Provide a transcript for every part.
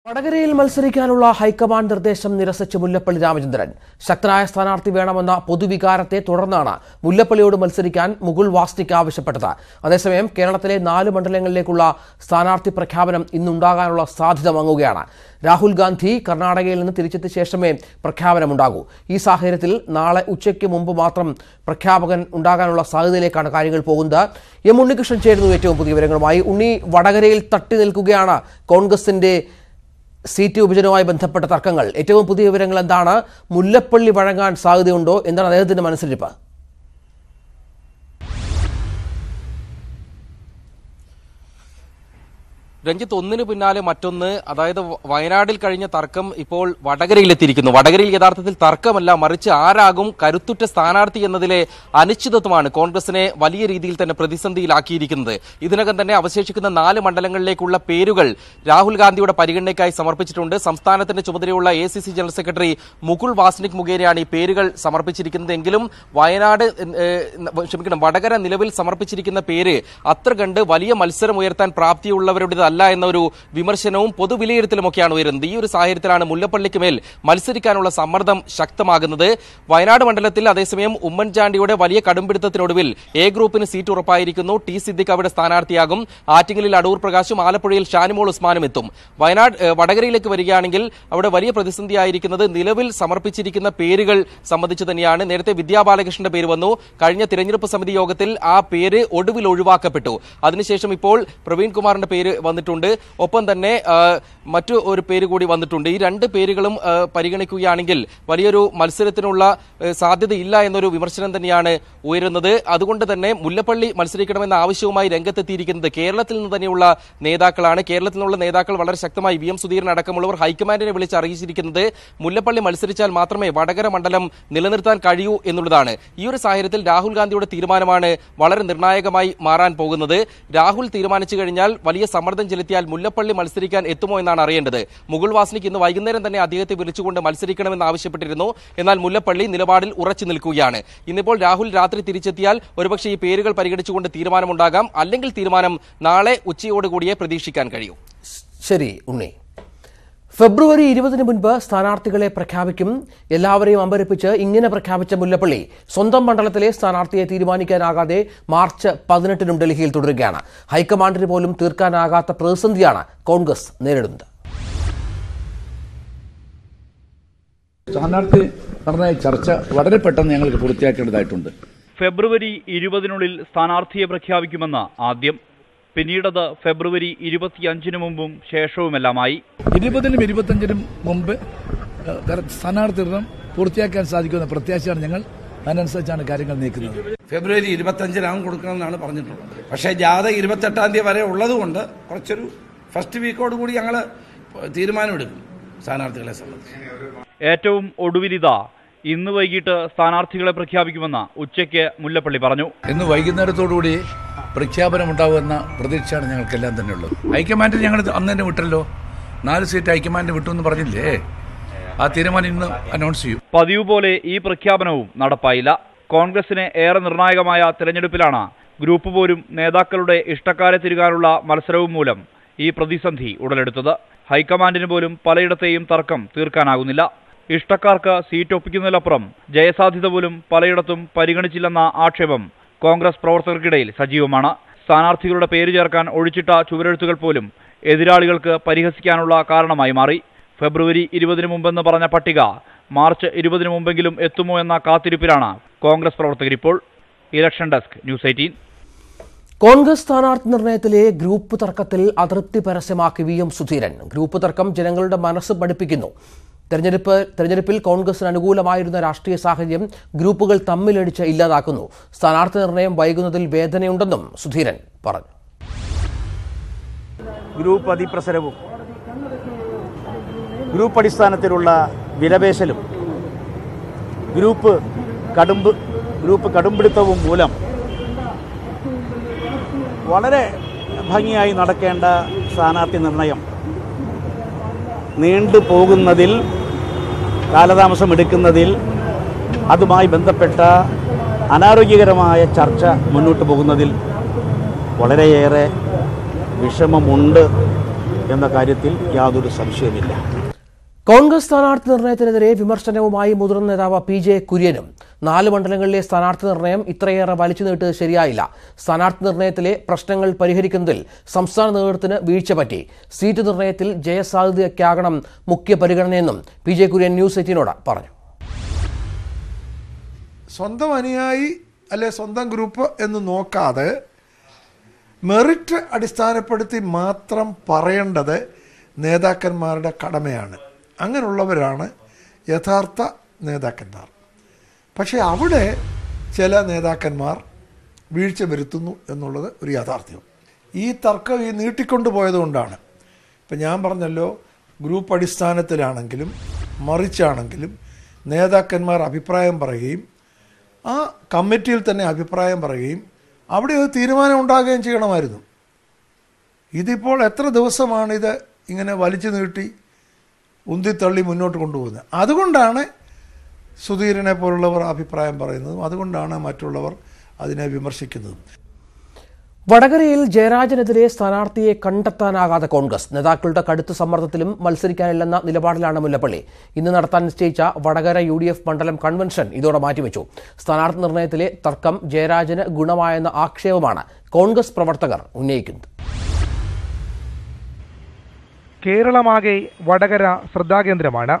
വടകരയിൽ മത്സരിക്കാനുള്ള ഹൈക്കമാൻഡ് നിർദ്ദേശം നിരസിച്ച് മുല്ലപ്പള്ളി രാമചന്ദ്രൻ. ശക്തനായ സ്ഥാനാർത്ഥി വേണമെന്ന പൊതുവികാരത്തെ തുടർന്നാണ് മുല്ലപ്പള്ളിയോട് മത്സരിക്കാൻ മുകുൾ വാസ്നിക് ആവശ്യപ്പെട്ടത്. അതേസമയം കേരളത്തിലെ 4 മണ്ഡലങ്ങളിലേക്കുള്ള സ്ഥാനാർത്ഥി പ്രഖ്യാപനം ഇന്നുണ്ടാകാനുള്ള സാധ്യത മങ്ങുകയാണ്. രാഹുൽ ഗാന്ധി കർണാടകയിൽ നിന്ന് തിരിച്ചെത്തിയ ശേഷമേ പ്രഖ്യാപനമുണ്ടാകൂ. ഈ സാഹചര്യത്തിൽ നാളെ ഉച്ചയ്ക്ക് മുമ്പ് മാത്രം പ്രഖ്യാപകൻ ഉണ്ടാകാനുള്ള സാധ്യതയിലേക്കാണ് കാര്യങ്ങൾ പോകുന്നത്. എം ഉണ്ണികൃഷ്ണൻ ചേരുന്നു ഏറ്റവും പുതിയ വിവരങ്ങളുമായി. ഉണ്ണി, വടകരയിൽ തട്ടി നിൽക്കുകയാണ് കോൺഗ്രസിന്റെ സീറ്റ് വിഭജനവുമായി ബന്ധപ്പെട്ട തർക്കങ്ങൾ. ഏറ്റവും പുതിയ വിവരങ്ങൾ എന്താണ്? മുല്ലപ്പള്ളി വഴങ്ങാൻ സാധ്യതയുണ്ടോ? എന്താണ് അദ്ദേഹത്തിന്റെ മനസ്സിലിരിപ്പ്? രഞ്ജിത്ത്, ഒന്നിനു പിന്നാലെ മറ്റൊന്ന്. അതായത് വയനാട്ടിൽ കഴിഞ്ഞ തർക്കം ഇപ്പോൾ വടകരയിലെത്തിയിരിക്കുന്നു. വടകരയിൽ യഥാർത്ഥത്തിൽ തർക്കമല്ല, മറിച്ച് ആരാകും കരുത്തുറ്റ സ്ഥാനാർത്ഥി എന്നതിലെ അനിശ്ചിതത്വമാണ് കോൺഗ്രസിനെ വലിയ രീതിയിൽ തന്നെ പ്രതിസന്ധിയിലാക്കിയിരിക്കുന്നത്. ഇതിനകം തന്നെ അവശേഷിക്കുന്ന 4 മണ്ഡലങ്ങളിലേക്കുള്ള പേരുകൾ രാഹുൽ ഗാന്ധിയുടെ പരിഗണനയ്ക്കായി സമർപ്പിച്ചിട്ടുണ്ട്. സംസ്ഥാനത്തിന്റെ ചുമതലയുള്ള ACC general secretary Mukul Wasnik മുഖേനയാണ് ഈ പേരുകൾ സമർപ്പിച്ചിരിക്കുന്നത്. എങ്കിലും വടകര നിലവിൽ സമർപ്പിച്ചിരിക്കുന്ന പേര് അത്ര കണ്ട് വലിയ മത്സരം ഉയർത്താൻ പ്രാപ്തിയുള്ളവരുടെ അല്ല എന്നൊരു വിമർശനവും പൊതുവിലയിരുത്തലുമൊക്കെയാണ് ഉയരുന്നത്. ഈ ഒരു സാഹചര്യത്തിലാണ് മുല്ലപ്പള്ളിക്ക് മേൽ മത്സരിക്കാനുള്ള സമ്മർദ്ദം ശക്തമാകുന്നത്. വയനാട് മണ്ഡലത്തിൽ അതേസമയം ഉമ്മൻചാണ്ടിയുടെ വലിയ കടുംപിടുത്തത്തിനൊടുവിൽ A ഗ്രൂപ്പിന് സീറ്റ് ഉറപ്പായിരിക്കുന്നു. T സിദ്ദിഖ് അവിടെ സ്ഥാനാർത്ഥിയാകും. ആറ്റിങ്ങലിൽ അടൂർ പ്രകാശും ആലപ്പുഴയിൽ ഷാനിമോൾ ഉസ്മാനും എത്തും. വടകരയിലേക്ക് വരികയാണെങ്കിൽ അവിടെ വലിയ പ്രതിസന്ധിയായിരിക്കുന്നത് നിലവിൽ സമർപ്പിച്ചിരിക്കുന്ന പേരുകൾ സംബന്ധിച്ച് തന്നെയാണ്. നേരത്തെ വിദ്യാ ബാലകൃഷ്ണന്റെ പേര് വന്നു. കഴിഞ്ഞ തിരഞ്ഞെടുപ്പ് സമിതി യോഗത്തിൽ ആ പേര് ഒടുവിൽ ഒഴിവാക്കപ്പെട്ടു. അതിനുശേഷം ഇപ്പോൾ പ്രവീൺ കുമാറിന്റെ പേര് വന്നിട്ടുണ്ട്. ഒപ്പം തന്നെ മറ്റു ഒരു പേര് കൂടി വന്നിട്ടുണ്ട്. ഈ 2 പേരുകളും പരിഗണിക്കുകയാണെങ്കിൽ വലിയൊരു മത്സരത്തിനുള്ള സാധ്യതയില്ല എന്നൊരു വിമർശനം തന്നെയാണ് ഉയരുന്നത്. അതുകൊണ്ട് തന്നെ മുല്ലപ്പള്ളി മത്സരിക്കണമെന്ന ആവശ്യവുമായി രംഗത്തെത്തിയിരിക്കുന്നത് കേരളത്തിൽ നിന്ന് തന്നെയുള്ള നേതാക്കളാണ്. കേരളത്തിൽ നിന്നുള്ള നേതാക്കൾ വളരെ ശക്തമായി VM സുധീരൻ അടക്കമുള്ളവർ ഹൈക്കമാൻഡിനെ വിളിച്ച് അറിയിച്ചിരിക്കുന്നത് മുല്ലപ്പള്ളി മത്സരിച്ചാൽ മാത്രമേ വടകര മണ്ഡലം നിലനിർത്താൻ കഴിയൂ എന്നുള്ളതാണ്. ഈ ഒരു സാഹചര്യത്തിൽ രാഹുൽ ഗാന്ധിയുടെ തീരുമാനമാണ് വളരെ നിർണായകമായി മാറാൻ പോകുന്നത്. രാഹുൽ തീരുമാനിച്ചു കഴിഞ്ഞാൽ വലിയ സമ്മർദ്ദം ചെലുത്തിയാൽ മുല്ലപ്പള്ളി മത്സരിക്കാൻ എത്തുമോ എന്നാണ് അറിയേണ്ടത്. മുകുൾ വാസ്നിക് ഇന്ന് വൈകുന്നേരം തന്നെ അദ്ദേഹത്തെ വിളിച്ചുകൊണ്ട് മത്സരിക്കണമെന്ന് ആവശ്യപ്പെട്ടിരുന്നു. എന്നാൽ മുല്ലപ്പള്ളി നിലപാടിൽ ഉറച്ചു നിൽക്കുകയാണ്. ഇന്നിപ്പോൾ രാഹുൽ രാത്രി തിരിച്ചെത്തിയാൽ ഒരുപക്ഷെ ഈ പേരുകൾ പരിഗണിച്ചുകൊണ്ട് തീരുമാനമുണ്ടാകാം. അല്ലെങ്കിൽ തീരുമാനം നാളെ ഉച്ചയോടുകൂടിയേ പ്രതീക്ഷിക്കാൻ കഴിയൂ. ശരി ഉണ്ണി. ഫെബ്രുവരി 20 മുൻപ് സ്ഥാനാർത്ഥികളെ പ്രഖ്യാപിക്കും. എല്ലാവരെയും അമ്പരപ്പിച്ച് ഇങ്ങനെ പ്രഖ്യാപിച്ച മുല്ലപ്പള്ളി സ്വന്തം മണ്ഡലത്തിലെ സ്ഥാനാർത്ഥിയെ തീരുമാനിക്കാനാകാതെ മാർച്ച് 18 ഡൽഹിയിൽ തുടരുകയാണ്. ഹൈക്കമാൻഡിന് പോലും തീർക്കാനാകാത്ത പ്രതിസന്ധിയാണ് കോൺഗ്രസ് നേരിടുന്നത്. സ്ഥാനാർത്ഥി നിർണയ ചർച്ച വളരെ പെട്ടെന്ന് ഞങ്ങൾക്ക് പൂർത്തിയാക്കേണ്ടതായിട്ടുണ്ട്. ഫെബ്രുവരി 20 സ്ഥാനാർത്ഥിയെ പ്രഖ്യാപിക്കുമെന്ന് ആദ്യം, പിന്നീടത് ഫെബ്രുവരി 25 മുമ്പും ശേഷവുമെല്ലാമായി. 20-നും 25-നും മുമ്പ് സ്ഥാനാർത്ഥി നിർണയം പൂർത്തിയാക്കാൻ സാധിക്കുന്ന പ്രത്യാശയാണ് ഞങ്ങൾ. അതിനനുസരിച്ചാണ് കാര്യങ്ങൾ നീക്കുന്നത്. ഫെബ്രുവരി 25 കൊടുക്കണമെന്നാണ് പറഞ്ഞിട്ടുള്ളത്. പക്ഷേ ജാഥ 28 തീയതി വരെ ഉള്ളതുകൊണ്ട് കുറച്ചൊരു ഫസ്റ്റ് വീക്കോട് കൂടി ഞങ്ങൾ തീരുമാനമെടുക്കും സ്ഥാനാർത്ഥികളെ സംബന്ധിച്ച്. ഏറ്റവും ഒടുവിലിതാ ഇന്ന് വൈകിട്ട് സ്ഥാനാർത്ഥികളെ പ്രഖ്യാപിക്കുമെന്ന് ഉച്ചയ്ക്ക് മുല്ലപ്പള്ളി പറഞ്ഞു. ഇന്ന് വൈകുന്നേരത്തോടുകൂടി പ്രഖ്യാപനമുണ്ടാകുമെന്ന പ്രതീക്ഷയാണ് ഞങ്ങൾക്കെല്ലാം തന്നെ ഉള്ളത്. ഹൈക്കമാൻഡിൽ ഞങ്ങൾ അന്ന് തന്നെ വിട്ടല്ലോ. 4 സീറ്റ് ഹൈക്കമാൻഡ് വിട്ടു എന്ന് പറഞ്ഞില്ലേ? ആ തീരുമാനം ഇന്ന് അനൗൺസ് ചെയ്യും. പതിവ് പോലെ ഈ പ്രഖ്യാപനവും നടപ്പായില്ല. കോൺഗ്രസിന് ഏറെ നിർണായകമായ തെരഞ്ഞെടുപ്പിലാണ് ഗ്രൂപ്പ് പോലും നേതാക്കളുടെ ഇഷ്ടക്കാരെ തിരുകാനുള്ള മത്സരവും മൂലം ഈ പ്രതിസന്ധി ഉടലെടുത്തത്. ഹൈക്കമാൻഡിന് പോലും പലയിടത്തെയും തർക്കം തീർക്കാനാകുന്നില്ല. ഇഷ്ടക്കാർക്ക് സീറ്റ് ഒപ്പിക്കുന്നതിലപ്പുറം ജയസാധ്യത പോലും പലയിടത്തും പരിഗണിച്ചില്ലെന്ന ആക്ഷേപം കോൺഗ്രസ് പ്രവർത്തകർക്കിടയിൽ സജീവമാണ്. സ്ഥാനാർത്ഥികളുടെ പേര് ചേർക്കാൻ ഒഴിച്ചിട്ട ചുവരെഴുത്തുകൾ പോലും എതിരാളികൾക്ക് പരിഹസിക്കാനുള്ള കാരണമായി മാറി. ഫെബ്രുവരി 20 മുമ്പെന്ന് പറഞ്ഞ പട്ടിക മാർച്ച് 20 മുമ്പെങ്കിലും എത്തുമോ എന്ന കാത്തിരിപ്പിലാണ് കോൺഗ്രസ് പ്രവർത്തകരിപ്പോൾ. Election desk, news 18. കോൺഗ്രസ് സ്ഥാനാർത്ഥി നിർണയത്തിലെ ഗ്രൂപ്പ് തർക്കത്തിൽ അതൃപ്തി പരസ്യമാക്കി VM സുധീരൻ. ഗ്രൂപ്പ് തർക്കം ജനങ്ങളുടെ മനസ്സ് പഠിപ്പിക്കുന്നു. തെരഞ്ഞെടുപ്പിൽ കോൺഗ്രസിന് അനുകൂലമായിരുന്ന രാഷ്ട്രീയ സാഹചര്യം ഗ്രൂപ്പുകൾ തമ്മിലടിച്ച് ഇല്ലാതാക്കുന്നു. സ്ഥാനാർത്ഥി നിർണയം വൈകുന്നതിൽ വേദനയുണ്ടെന്നും സുധീരൻ പറഞ്ഞു. ഗ്രൂപ്പ് അതിപ്രസരവും ഗ്രൂപ്പ് അടിസ്ഥാനത്തിലുള്ള വിലപേശലും ഗ്രൂപ്പ് കടുംപിടുത്തവും മൂലം വളരെ ഭംഗിയായി നടക്കേണ്ട സ്ഥാനാർത്ഥി നിർണയം നീണ്ടുപോകുന്നതിൽ, കാലതാമസം എടുക്കുന്നതിൽ, അതുമായി ബന്ധപ്പെട്ട അനാരോഗ്യകരമായ ചർച്ച മുന്നോട്ട് പോകുന്നതിൽ വളരെയേറെ വിഷമമുണ്ട് എന്ന കാര്യത്തിൽ യാതൊരു സംശയമില്ല. കോൺഗ്രസ് സ്ഥാനാർത്ഥി നിർണയത്തിനെതിരെ വിമർശനവുമായി മുതിർന്ന നേതാവ് PJ കുര്യനും 4 മണ്ഡലങ്ങളിലെ സ്ഥാനാർത്ഥി നിർണയം ഇത്രയേറെ വലിച്ചു നീട്ടുന്നത് ശരിയായില്ല. സ്ഥാനാർത്ഥി നിർണയത്തിലെ പ്രശ്നങ്ങൾ പരിഹരിക്കുന്നതിൽ സംസ്ഥാന നേതൃത്വത്തിന് വീഴ്ച പറ്റി. സീറ്റ് നിർണയത്തിൽ ജയസാധ്യതയ്ക്കാകണം മുഖ്യ പരിഗണനയെന്നും PJ കുര്യൻ ന്യൂസ് 18നോട് പറഞ്ഞു. സ്വന്തം അനുയായി അല്ലെ സ്വന്തം ഗ്രൂപ്പ് എന്ന് നോക്കാതെ മെറിറ്റ് അടിസ്ഥാനപ്പെടുത്തി മാത്രം പറയേണ്ടത് നേതാക്കന്മാരുടെ കടമയാണ്. അങ്ങനെയുള്ളവരാണ് യഥാർത്ഥ നേതാക്കന്മാർ. പക്ഷേ അവിടെ ചില നേതാക്കന്മാർ വീഴ്ച വരുത്തുന്നു എന്നുള്ളത് ഒരു യാഥാർത്ഥ്യം. ഈ തർക്കം നീട്ടിക്കൊണ്ടു പോയതുകൊണ്ടാണ്. ഇപ്പം ഞാൻ പറഞ്ഞല്ലോ, ഗ്രൂപ്പ് അടിസ്ഥാനത്തിലാണെങ്കിലും മറിച്ചാണെങ്കിലും നേതാക്കന്മാർ അഭിപ്രായം പറയുകയും ആ കമ്മിറ്റിയിൽ തന്നെ അഭിപ്രായം പറയുകയും അവിടെ ഒരു തീരുമാനം ഉണ്ടാകുകയും ചെയ്യണമായിരുന്നു. ഇതിപ്പോൾ എത്ര ദിവസമാണിത് ഇങ്ങനെ വലിച്ചു നീട്ടി ഉന്തിത്തള്ളി മുന്നോട്ട് കൊണ്ടുപോകുന്നത്. അതുകൊണ്ടാണ് സുധീരനെ പോലുള്ളവർ അഭിപ്രായം പറയുന്നതും അതുകൊണ്ടാണ് മറ്റുള്ളവർ അതിനെ വിമർശിക്കുന്നതും. വടകരയിൽ ജയരാജനെതിരെ സ്ഥാനാർത്ഥിയെ കണ്ടെത്താനാകാതെ കോൺഗ്രസ് നേതാക്കളുടെ കടുത്ത സമ്മർദ്ദത്തിലും മത്സരിക്കാനില്ലെന്ന നിലപാടിലാണ് മുല്ലപ്പള്ളി. ഇന്ന് നടത്താൻ നിശ്ചയിച്ച വടകര UDF മണ്ഡലം കൺവെൻഷൻ ഇതോടെ മാറ്റിവെച്ചു. സ്ഥാനാർത്ഥി നിർണയത്തിലെ തർക്കം ജയരാജന് ഗുണമായെന്ന ആക്ഷേപമാണ് കോൺഗ്രസ് പ്രവർത്തകർ ഉന്നയിക്കുന്നത്. കേരളമാകെ വടകര ശ്രദ്ധാകേന്ദ്രമാണ്.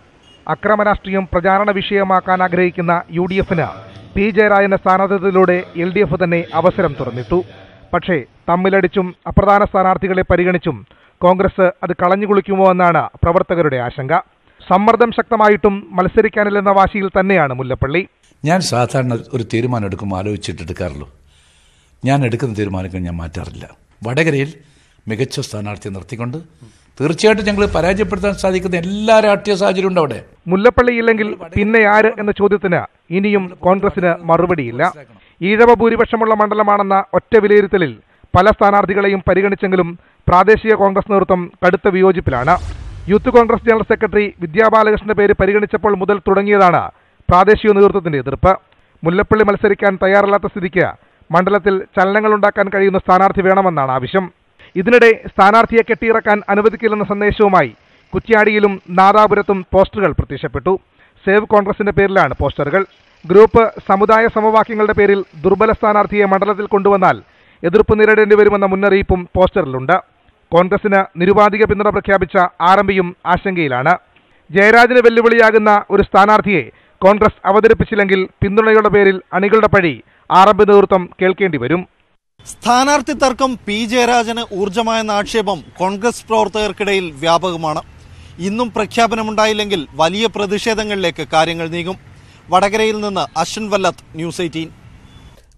അക്രമരാഷ്ട്രീയം പ്രചാരണ വിഷയമാക്കാൻ ആഗ്രഹിക്കുന്ന UDFന് P ജയരാജന്റെ സ്ഥാനാർത്ഥിത്വത്തിലൂടെ LDF തന്നെ അവസരം തുറന്നിട്ടു. പക്ഷേ തമ്മിലടിച്ചും അപ്രധാന സ്ഥാനാർത്ഥികളെ പരിഗണിച്ചും കോൺഗ്രസ് അത് കളഞ്ഞുകുളിക്കുമോ എന്നാണ് പ്രവർത്തകരുടെ ആശങ്ക. സമ്മർദ്ദം ശക്തമായിട്ടും മത്സരിക്കാനില്ലെന്ന വാശിയിൽ തന്നെയാണ് മുല്ലപ്പള്ളി. ഞാൻ സാധാരണ ഒരു തീരുമാനം എടുക്കുമ്പോൾ ആലോചിച്ചിട്ടെടുക്കാറുള്ളൂ. ഞാൻ എടുക്കുന്ന തീരുമാനങ്ങൾ ഞാൻ മാറ്റാറില്ല. വടകരയിൽ മികച്ച സ്ഥാനാർത്ഥിയെ നിർത്തിക്കൊണ്ട് തീർച്ചയായിട്ടും ഞങ്ങൾ പരാജയപ്പെടുത്താൻ സാധിക്കുന്ന എല്ലാ രാഷ്ട്രീയ സാഹചര്യവും ഉണ്ട് അവിടെ. മുല്ലപ്പള്ളി ഇല്ലെങ്കിൽ പിന്നെ ആര് എന്ന ചോദ്യത്തിന് ഇനിയും കോൺഗ്രസിന് മറുപടിയില്ല. ഈഴവ ഭൂരിപക്ഷമുള്ള മണ്ഡലമാണെന്ന ഒറ്റ വിലയിരുത്തലിൽ പല സ്ഥാനാർത്ഥികളെയും പരിഗണിച്ചെങ്കിലും പ്രാദേശിക കോൺഗ്രസ് നേതൃത്വം കടുത്ത വിയോജിപ്പിലാണ്. യൂത്ത് കോൺഗ്രസ് ജനറൽ സെക്രട്ടറി വിദ്യാ ബാലകൃഷ്ണന്റെ പേര് പരിഗണിച്ചപ്പോൾ മുതൽ തുടങ്ങിയതാണ് പ്രാദേശിക നേതൃത്വത്തിന്റെ എതിർപ്പ്. മുല്ലപ്പള്ളി മത്സരിക്കാൻ തയ്യാറല്ലാത്ത സ്ഥിതിക്ക് മണ്ഡലത്തിൽ ചലനങ്ങളുണ്ടാക്കാൻ കഴിയുന്ന സ്ഥാനാർത്ഥി വേണമെന്നാണ് ആവശ്യം. ഇതിനിടെ സ്ഥാനാർത്ഥിയെ കെട്ടിയിറക്കാൻ അനുവദിക്കില്ലെന്ന സന്ദേശവുമായി കുറ്റ്യാടിയിലും നാദാപുരത്തും പോസ്റ്ററുകൾ പ്രത്യക്ഷപ്പെട്ടു. സേവ് കോൺഗ്രസിന്റെ പേരിലാണ് പോസ്റ്ററുകൾ. ഗ്രൂപ്പ് സമുദായ സമവാക്യങ്ങളുടെ പേരിൽ ദുർബല സ്ഥാനാർത്ഥിയെ മണ്ഡലത്തിൽ കൊണ്ടുവന്നാൽ എതിർപ്പ് നേരിടേണ്ടി വരുമെന്ന മുന്നറിയിപ്പും പോസ്റ്ററിലുണ്ട്. കോൺഗ്രസിന് നിരുപാധിക പിന്തുണ പ്രഖ്യാപിച്ച ആർഎംപിയും ആശങ്കയിലാണ്. ജയരാജന് വെല്ലുവിളിയാകുന്ന ഒരു സ്ഥാനാർത്ഥിയെ കോൺഗ്രസ് അവതരിപ്പിച്ചില്ലെങ്കിൽ പിന്തുണയുടെ പേരിൽ അണികളുടെ പഴി ആർഎംപി നേതൃത്വം കേൾക്കേണ്ടി വരും. സ്ഥാനാർത്ഥി തർക്കം P ജയരാജന് ഊർജ്ജമായെന്ന ആക്ഷേപം കോൺഗ്രസ് പ്രവർത്തകർക്കിടയിൽ വ്യാപകമാണ്. ഇന്നും പ്രഖ്യാപനമുണ്ടായില്ലെങ്കിൽ വലിയ പ്രതിഷേധങ്ങളിലേക്ക് കാര്യങ്ങൾ നീങ്ങും. വടകരയിൽ നിന്ന് അശ്വിൻ വല്ലത്ത്, ന്യൂസ് 18.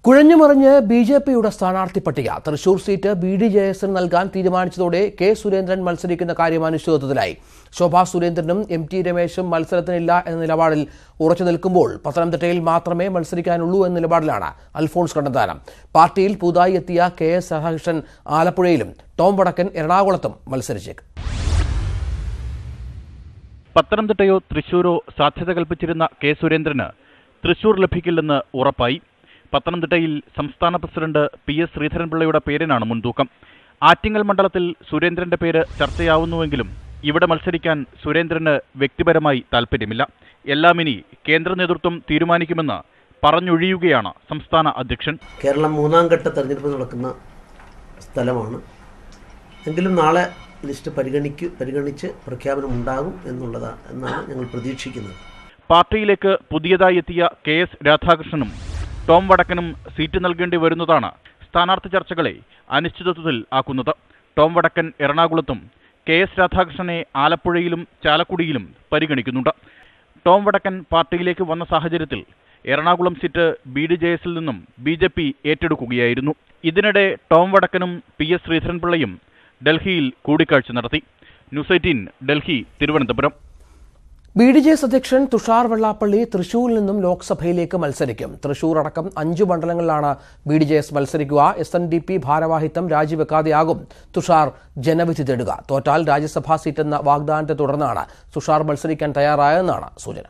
കുഴഞ്ഞുമറിഞ്ഞ് BJPയുടെ സ്ഥാനാർത്ഥി പട്ടിക. തൃശൂർ സീറ്റ് BDJSന് നൽകാൻ തീരുമാനിച്ചതോടെ K സുരേന്ദ്രൻ മത്സരിക്കുന്ന കാര്യം അനിശ്ചിതത്വത്തിലായി. ശോഭാ സുരേന്ദ്രനും MT രമേശും മത്സരത്തിനില്ല എന്ന നിലപാടിൽ ഉറച്ചു നിൽക്കുമ്പോൾ പത്തനംതിട്ടയിൽ മാത്രമേ മത്സരിക്കാനുള്ളൂ എന്ന നിലപാടിലാണ് അൽഫോൺസ് കണ്ണന്താനം. പാർട്ടിയിൽ പുതുതായി എത്തിയ KS രാധാകൃഷ്ണൻ ആലപ്പുഴയിലും ടോം വടക്കൻ എറണാകുളത്തും മത്സരിച്ചേക്കും. പത്തനംതിട്ടയോ തൃശൂരോ സാധ്യത കൽപ്പിച്ചിരുന്ന K സുരേന്ദ്രന് തൃശൂർ ലഭിക്കില്ലെന്ന് ഉറപ്പായി. പത്തനംതിട്ടയിൽ സംസ്ഥാന പ്രസിഡന്റ് PS ശ്രീധരൻപിള്ളയുടെ പേരിനാണ് മുൻതൂക്കം. ആറ്റിങ്ങൽ മണ്ഡലത്തിൽ സുരേന്ദ്രന്റെ പേര് ചർച്ചയാവുന്നുവെങ്കിലും ഇവിടെ മത്സരിക്കാൻ സുരേന്ദ്രന് വ്യക്തിപരമായി താൽപ്പര്യമില്ല. എല്ലാം ഇനി കേന്ദ്ര നേതൃത്വം തീരുമാനിക്കുമെന്ന് പറഞ്ഞൊഴിയുകയാണ് സംസ്ഥാന അധ്യക്ഷൻ. കേരളം 3ാം ഘട്ട തെരഞ്ഞെടുപ്പ് നടക്കുന്ന സ്ഥലമാണ്. എങ്കിലും നാളെ ലിസ്റ്റ് പരിഗണിച്ച് പ്രഖ്യാപനം ഉണ്ടാകും എന്നാണ് ഞങ്ങൾ പ്രതീക്ഷിക്കുന്നത്. പാർട്ടിയിലേക്ക് പുതിയതായി എത്തിയ KS രാധാകൃഷ്ണനും ടോം വടക്കനും സീറ്റ് നൽകേണ്ടി വരുന്നതാണ് സ്ഥാനാർത്ഥി ചർച്ചകളെ അനിശ്ചിതത്വത്തിൽ ആക്കുന്നത്. ടോം വടക്കൻ എറണാകുളത്തും KS രാധാകൃഷ്ണനെ ആലപ്പുഴയിലും ചാലക്കുടിയിലും പരിഗണിക്കുന്നുണ്ട്. ടോം വടക്കൻ പാർട്ടിയിലേക്ക് വന്ന സാഹചര്യത്തിൽ എറണാകുളം സീറ്റ് BDJSൽ നിന്നും BJP ഏറ്റെടുക്കുകയായിരുന്നു. ഇതിനിടെ ടോം വടക്കനും PS ശ്രീധരൻപിള്ളയും ഡൽഹിയിൽ കൂടിക്കാഴ്ച നടത്തി. ന്യൂസ് 18 ഡൽഹി, തിരുവനന്തപുരം. BDJS അധ്യക്ഷൻ തുഷാർ വെള്ളാപ്പള്ളി തൃശൂരിൽ നിന്നും ലോക്സഭയിലേക്ക് മത്സരിക്കും. തൃശൂർ അടക്കം 5 മണ്ഡലങ്ങളിലാണ് BDJS മത്സരിക്കുക. SNDP ഭാരവാഹിത്വം രാജിവെക്കാതെയാകും തുഷാർ ജനവിധി തേടുക. തോറ്റാൽ രാജ്യസഭാ സീറ്റെന്ന വാഗ്ദാനത്തെ തുടർന്നാണ് തുഷാർ മത്സരിക്കാൻ തയ്യാറായതെന്നാണ് സൂചന.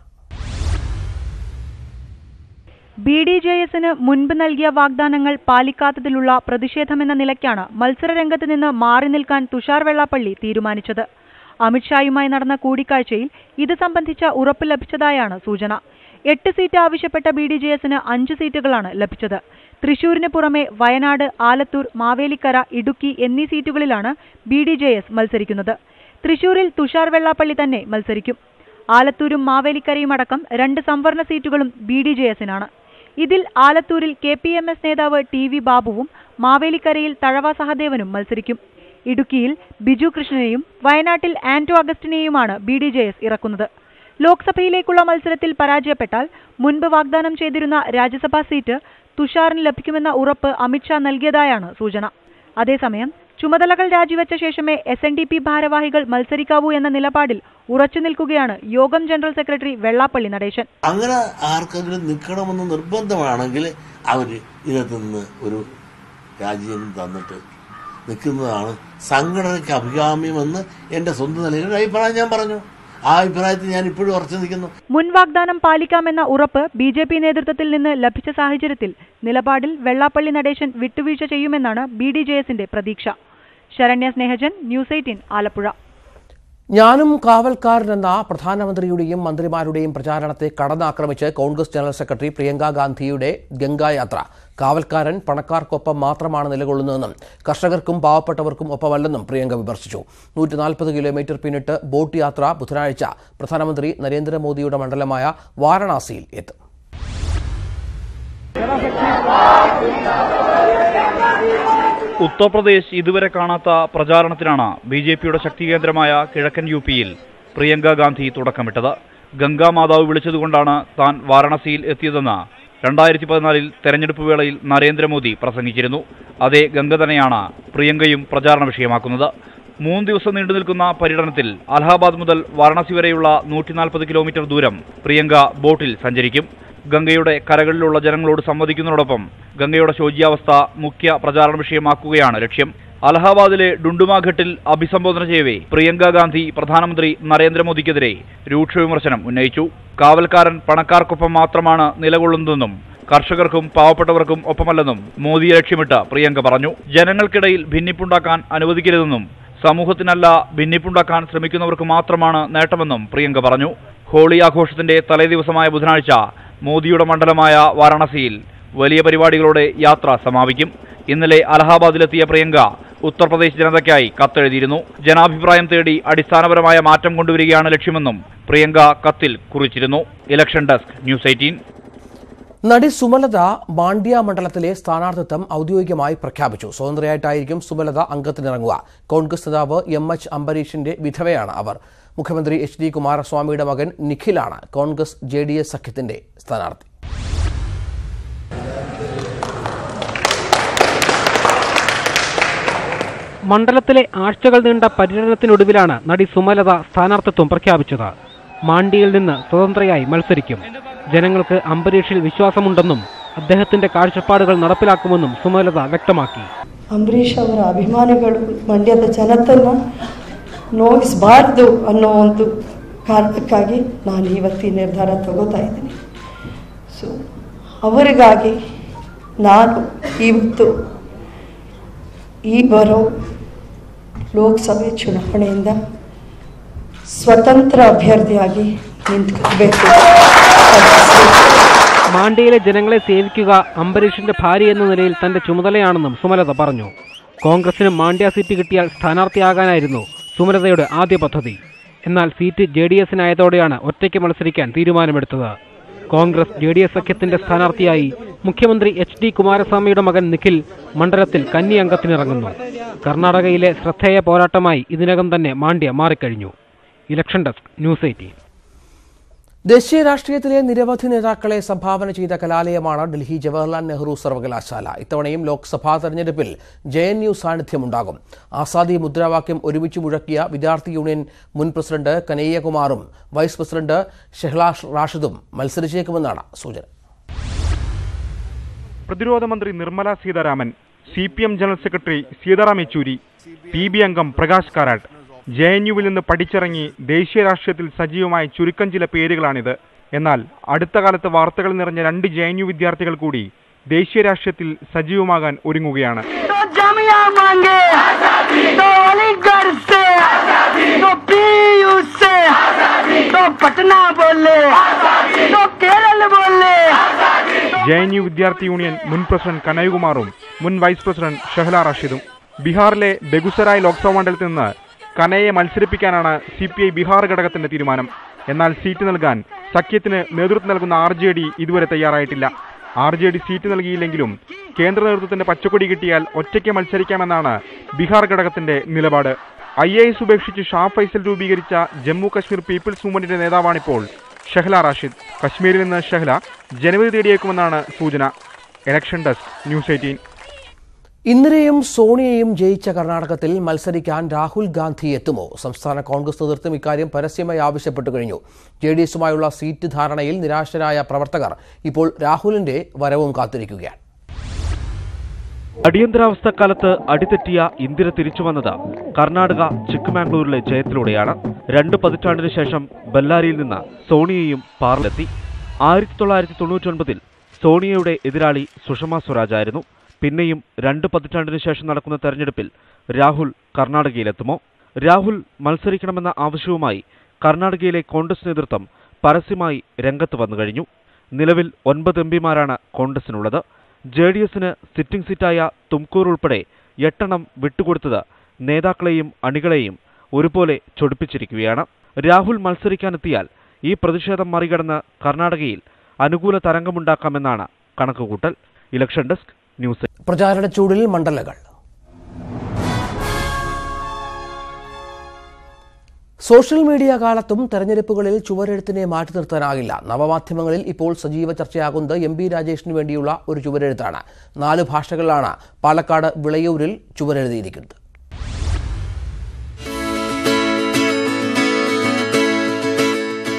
BDJS-ന് മുൻപ് നൽകിയ വാഗ്ദാനങ്ങൾ പാലിക്കാത്തതിലുള്ള പ്രതിഷേധമെന്ന നിലയ്ക്കാണ് മത്സരരംഗത്ത് നിന്ന് മാറി നിൽക്കാൻ തുഷാർ വെള്ളാപ്പള്ളി തീരുമാനിച്ചത്. അമിത്ഷായുമായി നടന്ന കൂടിക്കാഴ്ചയിൽ ഇത് സംബന്ധിച്ച ഉറപ്പ് ലഭിച്ചതായാണ് സൂചന. 8 സീറ്റ് ആവശ്യപ്പെട്ട BDJS-ന് 5 സീറ്റുകളാണ് ലഭിച്ചത്. തൃശൂരിന് പുറമെ വയനാട്, ആലത്തൂർ, മാവേലിക്കര, ഇടുക്കി എന്നീ സീറ്റുകളിലാണ് BDJS മത്സരിക്കുന്നത്. തൃശൂരിൽ തുഷാർ വെള്ളാപ്പള്ളി തന്നെ മത്സരിക്കും. ആലത്തൂരും മാവേലിക്കരയും അടക്കം 2 സംവരണ സീറ്റുകളും BDJS-നാണ്. ഇതിൽ ആലത്തൂരിൽ KPMS നേതാവ് TV ബാബുവും മാവേലിക്കരയിൽ തഴവ സഹദേവനും മത്സരിക്കും. ഇടുക്കിയിൽ ബിജു കൃഷ്ണനെയും വയനാട്ടിൽ ആന്റോ അഗസ്റ്റിനെയുമാണ് BDJS ഇറക്കുന്നത്. ലോക്സഭയിലേക്കുള്ള മത്സരത്തിൽ പരാജയപ്പെട്ടാൽ മുൻപ് വാഗ്ദാനം ചെയ്തിരുന്ന രാജ്യസഭാ സീറ്റ് തുഷാറിന് ലഭിക്കുമെന്ന ഉറപ്പ് അമിത്ഷാ നൽകിയതായാണ് സൂചന. അതേസമയം ചുമതലകൾ രാജിവെച്ച ശേഷമേ SNDP ഭാരവാഹികൾ മത്സരിക്കാവൂ എന്ന നിലപാടിൽ ഉറച്ചു നിൽക്കുകയാണ് യോഗം ജനറൽ സെക്രട്ടറി വെള്ളാപ്പള്ളി നടേശൻ. അങ്ങനെ ആർക്കെങ്കിലും നിൽക്കണമെന്ന് നിർബന്ധമാണെങ്കിൽ അവർ ഇതിനകത്ത് നിന്ന് ഒരു രാജ്യം തന്നിട്ട് നിൽക്കുന്നതാണ് സംഘടനയ്ക്ക് അഭികാമ്യമെന്ന് എന്റെ സ്വന്തം നിലയിൽ അഭിപ്രായം ഞാൻ പറഞ്ഞു. ആ അഭിപ്രായത്തിൽ ഞാൻ ഇപ്പോഴും ഉറച്ചു നിൽക്കുന്നു. മുൻ വാഗ്ദാനം പാലിക്കാമെന്ന ഉറപ്പ് BJP നേതൃത്വത്തിൽ നിന്ന് ലഭിച്ച സാഹചര്യത്തിൽ നിലപാടിൽ വെള്ളാപ്പള്ളി നടേശൻ വിട്ടുവീഴ്ച ചെയ്യുമെന്നാണ് BDJS-ന്റെ പ്രതീക്ഷ. ശരണ്യ സ്നേഹജൻ, ന്യൂസ് 18, ആലപ്പുഴ. ഞാനും കാവൽക്കാരനെന്ന പ്രധാനമന്ത്രിയുടെയും മന്ത്രിമാരുടെയും പ്രചാരണത്തെ കടന്നാക്രമിച്ച് കോൺഗ്രസ് ജനറൽ സെക്രട്ടറി പ്രിയങ്ക ഗാന്ധിയുടെ ഗംഗായാത്ര. കാവൽക്കാരൻ പണക്കാർക്കൊപ്പം മാത്രമാണ് നിലകൊള്ളുന്നതെന്നും കർഷകർക്കും പാവപ്പെട്ടവർക്കും ഒപ്പമല്ലെന്നും പ്രിയങ്ക വിമർശിച്ചു. 140 കിലോമീറ്റർ പിന്നിട്ട് ബോട്ട് യാത്ര ബുധനാഴ്ച പ്രധാനമന്ത്രി നരേന്ദ്രമോദിയുടെ മണ്ഡലമായ വാരണാസിയിൽ എത്തും. ഉത്തർപ്രദേശ് ഇതുവരെ കാണാത്ത പ്രചാരണത്തിനാണ് BJPയുടെ ശക്തി കേന്ദ്രമായ കിഴക്കൻ UP-യിൽ പ്രിയങ്ക ഗാന്ധി തുടക്കമിട്ടത്. ഗംഗാമാതാവ് വിളിച്ചതുകൊണ്ടാണ് താൻ വാരണാസിയിൽ എത്തിയതെന്ന് 2014 തെരഞ്ഞെടുപ്പ് വേളയിൽ നരേന്ദ്രമോദി പ്രസംഗിച്ചിരുന്നു. അതേ ഗംഗ തന്നെയാണ് പ്രിയങ്കയും പ്രചാരണ വിഷയമാക്കുന്നത്. 3 ദിവസം നീണ്ടു നിൽക്കുന്ന പര്യടനത്തിൽ അലഹാബാദ് മുതൽ വാരണാസി വരെയുള്ള 140 കിലോമീറ്റർ ദൂരം പ്രിയങ്ക ബോട്ടിൽ സഞ്ചരിക്കും. ഗംഗയുടെ കരകളിലുള്ള ജനങ്ങളോട് സംവദിക്കുന്നതോടൊപ്പം ഗംഗയുടെ ശോച്യാവസ്ഥ മുഖ്യ പ്രചാരണ വിഷയമാക്കുകയാണ് ലക്ഷ്യം. അലഹാബാദിലെ ഡുണ്ടുമാഘട്ടിൽ അഭിസംബോധന ചെയ്യവേ പ്രിയങ്ക ഗാന്ധി പ്രധാനമന്ത്രി നരേന്ദ്രമോദിക്കെതിരെ രൂക്ഷ വിമർശനം ഉന്നയിച്ചു. കാവൽക്കാരൻ പണക്കാർക്കൊപ്പം മാത്രമാണ് നിലകൊള്ളുന്നതെന്നും കർഷകർക്കും പാവപ്പെട്ടവർക്കും ഒപ്പമല്ലെന്നും മോദിയെ ലക്ഷ്യമിട്ട് പ്രിയങ്ക പറഞ്ഞു. ജനങ്ങൾക്കിടയിൽ ഭിന്നിപ്പുണ്ടാക്കാൻ അനുവദിക്കരുതെന്നും സമൂഹത്തിനല്ല ഭിന്നിപ്പുണ്ടാക്കാൻ ശ്രമിക്കുന്നവർക്ക് മാത്രമാണ് നേട്ടമെന്നും പ്രിയങ്ക പറഞ്ഞു. ഹോളി ആഘോഷത്തിന്റെ തലേദിവസമായ ബുധനാഴ്ച മോദിയുടെ മണ്ഡലമായ വാരണാസിയിൽ വലിയ പരിപാടികളോടെ യാത്ര സമാപിക്കും. ഇന്നലെ അലഹാബാദിലെത്തിയ പ്രിയങ്ക ഉത്തർപ്രദേശ് ജനതയ്ക്കായി കത്തെഴുതിയിരുന്നു. ജനാഭിപ്രായം തേടി അടിസ്ഥാനപരമായ മാറ്റം കൊണ്ടുവരികയാണ് ലക്ഷ്യമെന്നും പ്രിയങ്ക കത്തിൽ കുറിച്ചിരുന്നു. Election desk, news 18. നടി സുമലത മാണ്ഡ്യ മണ്ഡലത്തിലെ സ്ഥാനാർത്ഥിത്വം ഔദ്യോഗികമായി പ്രഖ്യാപിച്ചു. സ്വതന്ത്രയായിട്ടായിരിക്കും സുമലത അംഗത്തിനിറങ്ങുക. കോൺഗ്രസ് നേതാവ് MH അംബരീഷിന്റെ വിധവയാണ് അവർ. മുഖ്യമന്ത്രി HD കുമാരസ്വാമിയുടെ മകൻ നിഖിലാണ് കോൺഗ്രസ് JDS സഖ്യത്തിന്റെ സ്ഥാനാർത്ഥി. മണ്ഡലത്തിലെ ആഴ്ചകൾ നീണ്ട പര്യടനത്തിനൊടുവിലാണ് നടി സുമലത സ്ഥാനാർത്ഥിത്വം പ്രഖ്യാപിച്ചത്. മാണ്ഡ്യയിൽ നിന്ന് സ്വതന്ത്രയായി മത്സരിക്കും. ജനങ്ങൾക്ക് അംബരീഷിൽ വിശ്വാസമുണ്ടെന്നും അദ്ദേഹത്തിന്റെ കാഴ്ചപ്പാടുകൾ നടപ്പിലാക്കുമെന്നും സുമലത വ്യക്തമാക്കി. ಅಂಬರೀಷ್ ಅವರ ಅಭಿಮಾನಿಗಳು ಮಂಡ್ಯದ ಜನತನ್ನು ನೋಯಿಸಬಾರ್ದು ಅನ್ನೋ ಒಂದು ಕಾರಣಕ್ಕಾಗಿ ನಾನು ಇವತ್ತು ಈ ನಿರ್ಧಾರ ತಗೋತಾ ಇದ್ದೀನಿ. ಸೊ ಅವರಿಗಾಗಿ ನಾನು ಇವತ್ತು ಈ ಬರೋ ಲೋಕಸಭೆ ಚುನಾವಣೆಯಿಂದ ಸ್ವತಂತ್ರ ಅಭ್ಯರ್ಥಿಯಾಗಿ ನಿಂತ್ಕೋಬೇಕು. മാണ്ഡ്യയിലെ ജനങ്ങളെ സേവിക്കുക അംബരീഷിന്റെ ഭാര്യ എന്ന നിലയിൽ തന്റെ ചുമതലയാണെന്നും സുമലത പറഞ്ഞു. കോൺഗ്രസിന് മാണ്ഡ്യ സീറ്റ് കിട്ടിയാൽ സ്ഥാനാർത്ഥിയാകാനായിരുന്നു സുമലതയുടെ ആദ്യ പദ്ധതി. എന്നാൽ സീറ്റ് JDS-നായതോടെയാണ് ഒറ്റയ്ക്ക് മത്സരിക്കാൻ തീരുമാനമെടുത്തത്. കോൺഗ്രസ് JDS സഖ്യത്തിന്റെ സ്ഥാനാർത്ഥിയായി മുഖ്യമന്ത്രി HD കുമാരസ്വാമിയുടെ മകൻ നിഖിൽ മണ്ഡലത്തിൽ കന്നി അംഗത്തിനിറങ്ങുന്നു. കർണാടകയിലെ ശ്രദ്ധേയ പോരാട്ടമായി ഇതിനകം തന്നെ മാണ്ഡ്യ മാറിക്കഴിഞ്ഞു. Election desk, news 18. ദേശീയ രാഷ്ട്രീയത്തിലെ നിരവധി നേതാക്കളെ സംഭാവന ചെയ്ത കലാലയമാണ് ഡൽഹി ജവഹർലാൽ നെഹ്റു സർവകലാശാല. ഇത്തവണയും ലോക്സഭാ തെരഞ്ഞെടുപ്പിൽ JNU സാന്നിധ്യമുണ്ടാകും. ആസാദി മുദ്രാവാക്യം ഒരുമിച്ച് മുഴക്കിയ വിദ്യാർത്ഥി യൂണിയൻ മുൻ പ്രസിഡന്റ് കനയ്യകുമാറും വൈസ് പ്രസിഡന്റ് ഷെഹ്ലാസ് റാഷിദും മത്സരിച്ചേക്കുമെന്നാണ് സൂചന. പ്രതിരോധ മന്ത്രി Nirmala Sitharaman, CPM general secretary Sitaram Yechury, PB അംഗം പ്രകാശ് കാരാട്ട്, JNUവിൽ നിന്ന് പഠിച്ചിറങ്ങി ദേശീയ രാഷ്ട്രീയത്തിൽ സജീവമായ ചുരുക്കം ചില പേരുകളാണിത്. എന്നാൽ അടുത്ത കാലത്ത് വാർത്തകൾ നിറഞ്ഞ 2 JNU വിദ്യാർത്ഥികൾ കൂടി ദേശീയ രാഷ്ട്രീയത്തിൽ സജീവമാകാൻ ഒരുങ്ങുകയാണ്. JNU വിദ്യാർത്ഥി യൂണിയൻ മുൻ പ്രസിഡന്റ് കനയ്യകുമാറും മുൻ വൈസ് പ്രസിഡന്റ് ഷഹല റാഷിദും. ബീഹാറിലെ ബെഗുസരായ് ലോക്സഭാ മണ്ഡലത്തിൽ നിന്ന് കനയെ മത്സരിപ്പിക്കാനാണ് CPI ബീഹാർ ഘടകത്തിന്റെ തീരുമാനം. എന്നാൽ സീറ്റ് നൽകാൻ സഖ്യത്തിന് നേതൃത്വം നൽകുന്ന RJD ഇതുവരെ തയ്യാറായിട്ടില്ല. RJD സീറ്റ് നൽകിയില്ലെങ്കിലും കേന്ദ്ര നേതൃത്വത്തിന്റെ പച്ചക്കൊടി കിട്ടിയാൽ ഒറ്റയ്ക്ക് മത്സരിക്കാമെന്നാണ് ബീഹാർ ഘടകത്തിന്റെ നിലപാട്. IAS ഉപേക്ഷിച്ച് ഷാ ഫൈസൽ രൂപീകരിച്ച ജമ്മു കശ്മീർ പീപ്പിൾസ് മൂവ്മെന്റിന്റെ നേതാവാണിപ്പോൾ ഷഹല റാഷിദ്. കശ്മീരിൽ നിന്ന് ഷഹല ജനുവരി തേടിയേക്കുമെന്നാണ് സൂചന. Election desk, news 18. ഇന്ദിരയും സോണിയയും ജയിച്ച കർണാടകത്തിൽ മത്സരിക്കാൻ രാഹുൽ ഗാന്ധി എത്തുമോ? സംസ്ഥാന കോൺഗ്രസ് നേതൃത്വം ഇക്കാര്യം പരസ്യമായി ആവശ്യപ്പെട്ടു കഴിഞ്ഞു. JDSുമായുള്ള സീറ്റ് ധാരണയിൽ നിരാശരായ പ്രവർത്തകർ ഇപ്പോൾ രാഹുലിന്റെ വരവും കാത്തിരിക്കുകയാണ്. അടിയന്തരാവസ്ഥക്കാലത്ത് അടിതെറ്റിയ ഇന്ദിര തിരിച്ചുവന്നത് കർണാടക ചിക്കമാംഗ്ലൂരിലെ ജയത്തിലൂടെയാണ്. 2 പതിറ്റാണ്ടിന് ശേഷം ബെല്ലാരിയിൽ നിന്ന് സോണിയയും പാർലമെന്റിലെത്തി. 1999 സോണിയയുടെ എതിരാളി സുഷമ സ്വരാജായിരുന്നു. പിന്നെയും 2 പതിറ്റാണ്ടിന് ശേഷം നടക്കുന്ന തെരഞ്ഞെടുപ്പിൽ രാഹുൽ കർണാടകയിലെത്തുമോ? രാഹുൽ മത്സരിക്കണമെന്ന ആവശ്യവുമായി കർണാടകയിലെ കോൺഗ്രസ് നേതൃത്വം പരസ്യമായി രംഗത്ത് വന്നു കഴിഞ്ഞു. നിലവിൽ 9 MPമാരാണ് കോൺഗ്രസിനുള്ളത്. JDSന് സിറ്റിംഗ് സീറ്റായ തുംകൂർ ഉൾപ്പെടെ 8 എണ്ണം വിട്ടുകൊടുത്തത് നേതാക്കളെയും അണികളെയും ഒരുപോലെ ചൊടിപ്പിച്ചിരിക്കുകയാണ്. രാഹുൽ മത്സരിക്കാനെത്തിയാൽ ഈ പ്രതിഷേധം മറികടന്ന് കർണാടകയിൽ അനുകൂല തരംഗമുണ്ടാക്കാമെന്നാണ് കണക്കുകൂട്ടൽ. Election desk, news. പ്രചാരണ ചൂടിൽ മണ്ഡലങ്ങൾ. സോഷ്യൽ മീഡിയ കാലത്തും തെരഞ്ഞെടുപ്പുകളിൽ ചുവരെഴുത്തിനെ മാറ്റി നിർത്താനാകില്ല. നവമാധ്യമങ്ങളിൽ ഇപ്പോൾ സജീവ ചർച്ചയാകുന്നത് MP രാജേഷിന് വേണ്ടിയുള്ള ഒരു ചുവരെഴുത്താണ്. 4 ഭാഷകളിലാണ് പാലക്കാട് വിളയൂരിൽ ചുവരെഴുതിയിരിക്കുന്നത്.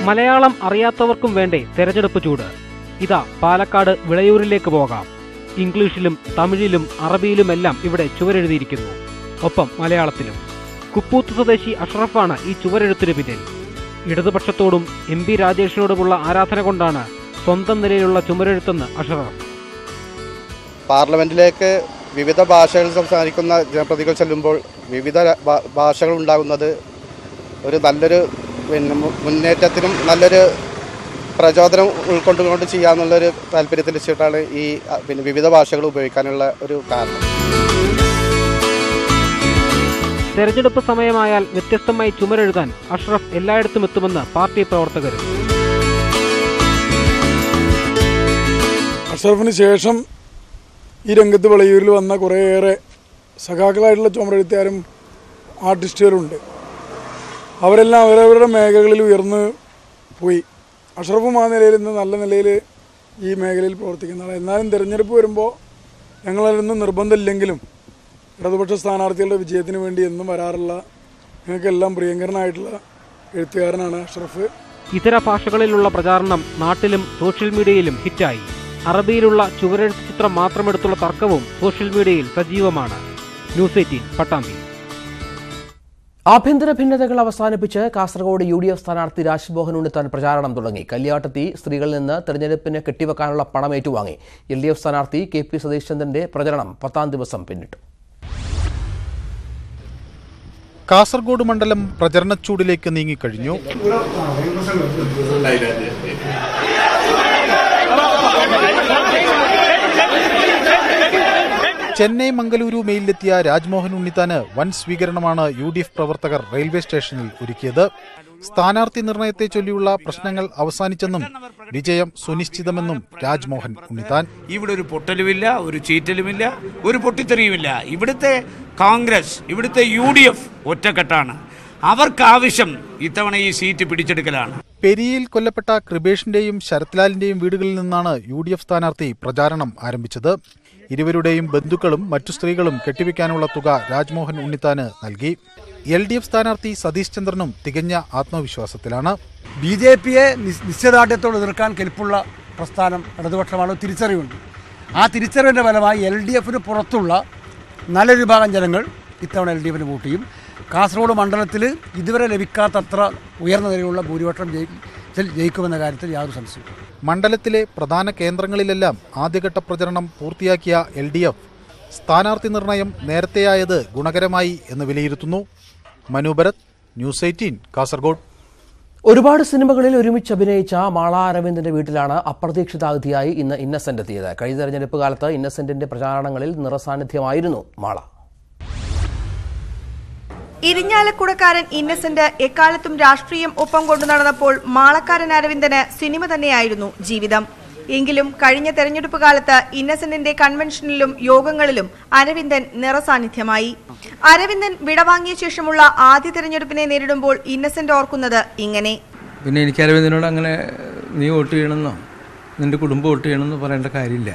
മലയാളം അറിയാത്തവർക്കും വേണ്ടേ തെരഞ്ഞെടുപ്പ് ചൂട്? ഇതാ പാലക്കാട് വിളയൂരിലേക്ക് പോകാം. ഇംഗ്ലീഷിലും തമിഴിലും അറബിയിലുമെല്ലാം ഇവിടെ ചുവരെഴുതിയിരിക്കുന്നു. ഒപ്പം മലയാളത്തിലും. കുപ്പൂത്ത് സ്വദേശി അഷ്റഫാണ് ഈ ചുവരെഴുത്തിന് പിന്നിൽ. ഇടതുപക്ഷത്തോടും MP രാജേഷിനോടുമുള്ള ആരാധന കൊണ്ടാണ് സ്വന്തം നിലയിലുള്ള ചുമരെഴുത്തെന്ന് അഷ്റഫ്. പാർലമെന്റിലേക്ക് വിവിധ ഭാഷകൾ സംസാരിക്കുന്ന ജനപ്രതിനിധികൾ ചെല്ലുമ്പോൾ വിവിധ ഭാഷകൾ ഉണ്ടാകുന്നത് ഒരു നല്ലൊരു മുന്നേറ്റത്തിനും നല്ലൊരു പ്രചോദനം ഉൾക്കൊണ്ടുകൊണ്ട് ചെയ്യാന്നുള്ളൊരു താല്പര്യത്തിൽ വെച്ചിട്ടാണ് ഈ വിവിധ ഭാഷകൾ ഉപയോഗിക്കാനുള്ള ഒരു കാരണം. തെരഞ്ഞെടുപ്പ് സമയമായാൽ വ്യത്യസ്തമായി ചുമരെഴുതാൻ അഷ്റഫ് എല്ലായിടത്തും എത്തുമെന്ന് പാർട്ടി പ്രവർത്തകരും. അഷ്റഫിന് ശേഷം ഈ രംഗത്ത് വിളയൂരിൽ വന്ന കുറേയേറെ സഖാക്കളായിട്ടുള്ള ചുമരെഴുത്തുകാരും ആർട്ടിസ്റ്റുകളുണ്ട്. അവരെല്ലാം അവരവരുടെ മേഖലകളിൽ ഉയർന്നു പോയി. അഷ്റഫും ആ നിലയിൽ നിന്ന് നല്ല നിലയിൽ ഈ മേഖലയിൽ പ്രവർത്തിക്കുന്നതാണ്. എന്നാലും തിരഞ്ഞെടുപ്പ് വരുമ്പോൾ ഞങ്ങളതിലൊന്നും നിർബന്ധമില്ലെങ്കിലും ഇടതുപക്ഷ സ്ഥാനാർത്ഥികളുടെ വിജയത്തിന് വേണ്ടി എന്നും വരാറുള്ള ഞങ്ങൾക്കെല്ലാം പ്രിയങ്കരനായിട്ടുള്ള എഴുത്തുകാരനാണ് അഷ്റഫ്. ഇതര ഭാഷകളിലുള്ള പ്രചാരണം നാട്ടിലും സോഷ്യൽ മീഡിയയിലും ഹിറ്റായി. അറബിയിലുള്ള ചുവരെഴുത്ത് ചിത്രം മാത്രമെടുത്തുള്ള തർക്കവും സോഷ്യൽ മീഡിയയിൽ സജീവമാണ്. ന്യൂസ് 18 പട്ടാമ്പി. ആഭ്യന്തര ഭിന്നതകൾ അവസാനിപ്പിച്ച് കാസർഗോഡ് UDF സ്ഥാനാർത്ഥി രാജ്മോഹൻ ഉണ്ണിത്താൻ പ്രചാരണം തുടങ്ങി. കല്യാട്ടത്തി സ്ത്രീകളിൽ നിന്ന് തെരഞ്ഞെടുപ്പിന് കെട്ടിവെക്കാനുള്ള പണം ഏറ്റുവാങ്ങി. LDF സ്ഥാനാർത്ഥി KP സതീഷ് ചന്ദ്രന്റെ പ്രചരണം 10ാം ദിവസം പിന്നിട്ടു. കാസർഗോഡ് മണ്ഡലം പ്രചരണച്ചൂടിലേക്ക് നീങ്ങിക്കഴിഞ്ഞു. ചെന്നൈ മംഗലൂരു മെയിലെത്തിയ രാജ്മോഹൻ ഉണ്ണിത്താന് വൻ സ്വീകരണമാണ് UDF പ്രവർത്തകർ റെയിൽവേ സ്റ്റേഷനിൽ ഒരുക്കിയത്. സ്ഥാനാർത്ഥി നിർണയത്തെ ചൊല്ലിയുള്ള പ്രശ്നങ്ങൾ അവസാനിച്ചെന്നും വിജയം സുനിശ്ചിതമെന്നും രാജ്മോഹൻ ഉണ്ണിത്താൻ. ഇവിടെ ഒരു പൊട്ടലുമില്ല, ഒരു ചീറ്റലുമില്ല, ഒരു പൊട്ടിത്തെറിയുമില്ല. ഇവിടുത്തെ കോൺഗ്രസ്, ഇവിടുത്തെ UDF ഒറ്റക്കെട്ടാണ്. അവർക്കാവശ്യം ഇത്തവണ ഈ സീറ്റ് പിടിച്ചെടുക്കലാണ്. പെരിയയിൽ കൊല്ലപ്പെട്ട കൃപേഷിന്റെയും ശരത്ലാലിന്റെയും വീടുകളിൽ നിന്നാണ് UDF സ്ഥാനാർത്ഥി പ്രചാരണം ആരംഭിച്ചത്. ഇരുവരുടെയും ബന്ധുക്കളും മറ്റു സ്ത്രീകളും കെട്ടിവെക്കാനുള്ള തുക രാജ്മോഹൻ ഉണ്ണിത്താന് നൽകി. LDF സ്ഥാനാർത്ഥി സതീഷ് ചന്ദ്രനും തികഞ്ഞ ആത്മവിശ്വാസത്തിലാണ്. BJPയെ നിശ്ചയദാർഢ്യത്തോട് എതിർക്കാൻ കെൽപ്പുള്ള പ്രസ്ഥാനം ഇടതുപക്ഷമാണ്. തിരിച്ചറിവുണ്ട്. ആ തിരിച്ചറിവിൻ്റെ ഫലമായി LDFന് പുറത്തുള്ള നല്ലൊരു വിഭാഗം ജനങ്ങൾ ഇത്തവണ LDFന് വോട്ട് ചെയ്യും. കാസർഗോഡ് മണ്ഡലത്തിൽ ഇതുവരെ ലഭിക്കാത്തത്ര ഉയർന്ന നിലയിലുള്ള ഭൂരിപക്ഷം ജയിക്കുമെന്ന കാര്യത്തിൽ യാതൊരു സംശയവും. മണ്ഡലത്തിലെ പ്രധാന കേന്ദ്രങ്ങളിലെല്ലാം ആദ്യഘട്ട പ്രചരണം പൂർത്തിയാക്കിയ LDF സ്ഥാനാർത്ഥി നിർണയം നേരത്തെയായത് ഗുണകരമായി എന്ന് വിലയിരുത്തുന്നു. മനു ഭരത്, ന്യൂസ് 18, കാസർഗോഡ്. ഒരുപാട് സിനിമകളിൽ ഒരുമിച്ച് അഭിനയിച്ച മാള അരവിന്ദന്റെ വീട്ടിലാണ് അപ്രതീക്ഷിത അതിഥിയായി ഇന്ന് ഇന്നസെന്റ് എത്തിയത്. കഴിഞ്ഞ തെരഞ്ഞെടുപ്പ് കാലത്ത് ഇന്നസെന്റിന്റെ പ്രചാരണങ്ങളിൽ നിറസാന്നിധ്യമായിരുന്നു മാള. ഇരിഞ്ഞാലക്കുടക്കാരൻ ഇന്നസെന്റ് എക്കാലത്തും രാഷ്ട്രീയം ഒപ്പം കൊണ്ടു നടന്നപ്പോൾ മാളക്കാരൻ അരവിന്ദന് സിനിമ തന്നെയായിരുന്നു ജീവിതം. എങ്കിലും കഴിഞ്ഞ തെരഞ്ഞെടുപ്പ് കാലത്ത് ഇന്നസെന്റിന്റെ കൺവെൻഷനിലും യോഗങ്ങളിലും അരവിന്ദൻ നിറസാന്നിധ്യമായി. അരവിന്ദൻ വിടവാങ്ങിയ ശേഷമുള്ള ആദ്യ തെരഞ്ഞെടുപ്പിനെ നേരിടുമ്പോൾ ഇന്നസെന്റ് ഓർക്കുന്നത് ഇങ്ങനെ: പിന്നെ എനിക്ക് അരവിന്ദനോട് അങ്ങനെ നീ വോട്ട് ചെയ്യണമെന്നോ നിന്റെ കുടുംബം വോട്ട് ചെയ്യണമെന്നോ പറയേണ്ട കാര്യമില്ല.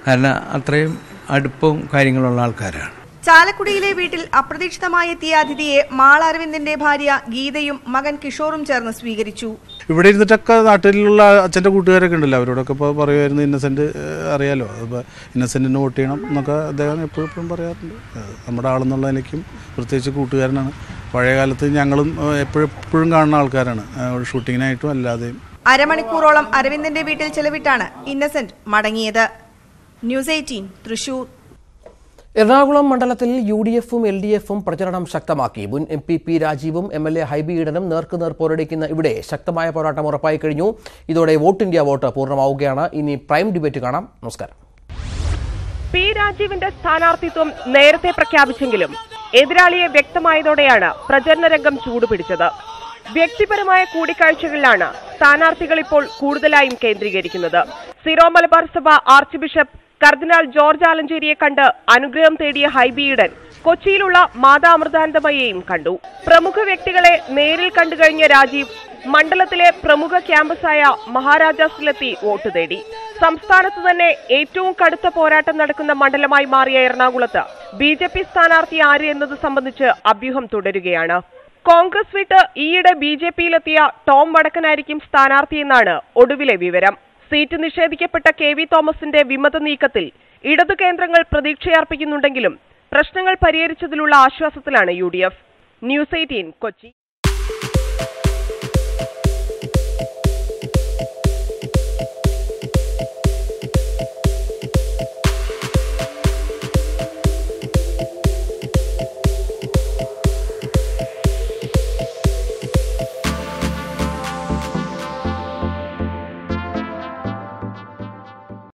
കാരണം അത്രയും അടുപ്പവും കാര്യങ്ങളുള്ള ആൾക്കാരാണ്. ചാലക്കുടിയിലെ വീട്ടിൽ അപ്രതീക്ഷിതമായി എത്തിയ അതിഥിയെ മാള അരവിന്ദന്റെ ഭാര്യ ഗീതയും മകൻ കിഷോറും ചേർന്ന് സ്വീകരിച്ചു. ഇവിടെ ഇരുന്നിട്ടൊക്കെ നാട്ടിലുള്ള അച്ഛൻ്റെ കൂട്ടുകാരൊക്കെ ഉണ്ടല്ലോ, അവരോടൊക്കെ ഇപ്പോൾ പറയുമായിരുന്നു ഇന്നസെന്റ് അറിയാലോ, അതിപ്പോൾ ഇന്നസെന്റിന് വോട്ട് ചെയ്യണം എന്നൊക്കെ അദ്ദേഹം എപ്പോഴും പറയാറുണ്ട്. നമ്മുടെ ആളെന്നുള്ള നിലയ്ക്കും പ്രത്യേകിച്ച് കൂട്ടുകാരനാണ്. പഴയ കാലത്ത് ഞങ്ങളും എപ്പോഴും കാണുന്ന ആൾക്കാരാണ്, ഷൂട്ടിങ്ങിനായിട്ടും അല്ലാതെയും. അരമണിക്കൂറോളം അരവിന്ദന്റെ വീട്ടിൽ ചെലവിട്ടാണ് ഇന്നസെന്റ് മടങ്ങിയത്. ന്യൂസ് 18 തൃശൂർ. എറണാകുളം മണ്ഡലത്തിൽ UDFും LDFും പ്രചരണം ശക്തമാക്കി. മുൻ MP P രാജീവും MLA ഹൈബി ഈഡനും നേർക്കുനേർ പോരടിക്കുന്ന ഇവിടെ ശക്തമായ പോരാട്ടം ഉറപ്പായി കഴിഞ്ഞു. ഇതോടെ വോട്ട് ഇന്ത്യ വോട്ട് പൂർണ്ണമാവുകയാണ്. ഇനി പ്രൈം ഡിബേറ്റ് കാണാം. നമസ്കാരം. P രാജീവിന്റെ സ്ഥാനാർത്ഥിത്വം നേരത്തെ പ്രഖ്യാപിച്ചെങ്കിലും എതിരാളിയെ വ്യക്തമായതോടെയാണ് പ്രചരണ രംഗം ചൂടുപിടിച്ചത്. വ്യക്തിപരമായ കൂടിക്കാഴ്ചകളിലാണ് സ്ഥാനാർത്ഥികൾ ഇപ്പോൾ കൂടുതലായും കേന്ദ്രീകരിക്കുന്നത്. സിറോ മലബാർ സഭ ആർച്ച് ബിഷപ്പ് കർദിനാൾ ജോർജ് ആലഞ്ചേരിയെ കണ്ട് അനുഗ്രഹം തേടിയ ഹൈബി ഈഡൻ കൊച്ചിയിലുള്ള മാതാ അമൃതാനന്ദമയെയും കണ്ടു. പ്രമുഖ വ്യക്തികളെ നേരിൽ കണ്ടുകഴിഞ്ഞ രാജീവ് മണ്ഡലത്തിലെ പ്രമുഖ ക്യാമ്പസായ മഹാരാജാസിലെത്തി വോട്ട് തേടി. സംസ്ഥാനത്ത് തന്നെ ഏറ്റവും കടുത്ത പോരാട്ടം നടക്കുന്ന മണ്ഡലമായി മാറിയ എറണാകുളത്ത് BJP സ്ഥാനാർത്ഥി ആര് എന്നത് സംബന്ധിച്ച് അഭ്യൂഹം തുടരുകയാണ്. കോൺഗ്രസ് വിട്ട് ഈയിടെ BJPയിലെത്തിയ ടോം വടക്കനായിരിക്കും സ്ഥാനാർത്ഥിയെന്നാണ് ഒടുവിലെ വിവരം. സീറ്റ് നിഷേധിക്കപ്പെട്ട KV തോമസിന്റെ വിമത നീക്കത്തിൽ ഇടതു കേന്ദ്രങ്ങൾ പ്രതീക്ഷയർപ്പിക്കുന്നുണ്ടെങ്കിലും പ്രശ്നങ്ങൾ പരിഹരിച്ചതിലുള്ള ആശ്വാസത്തിലാണ് UDF. ന്യൂസ് 18 കൊച്ചി.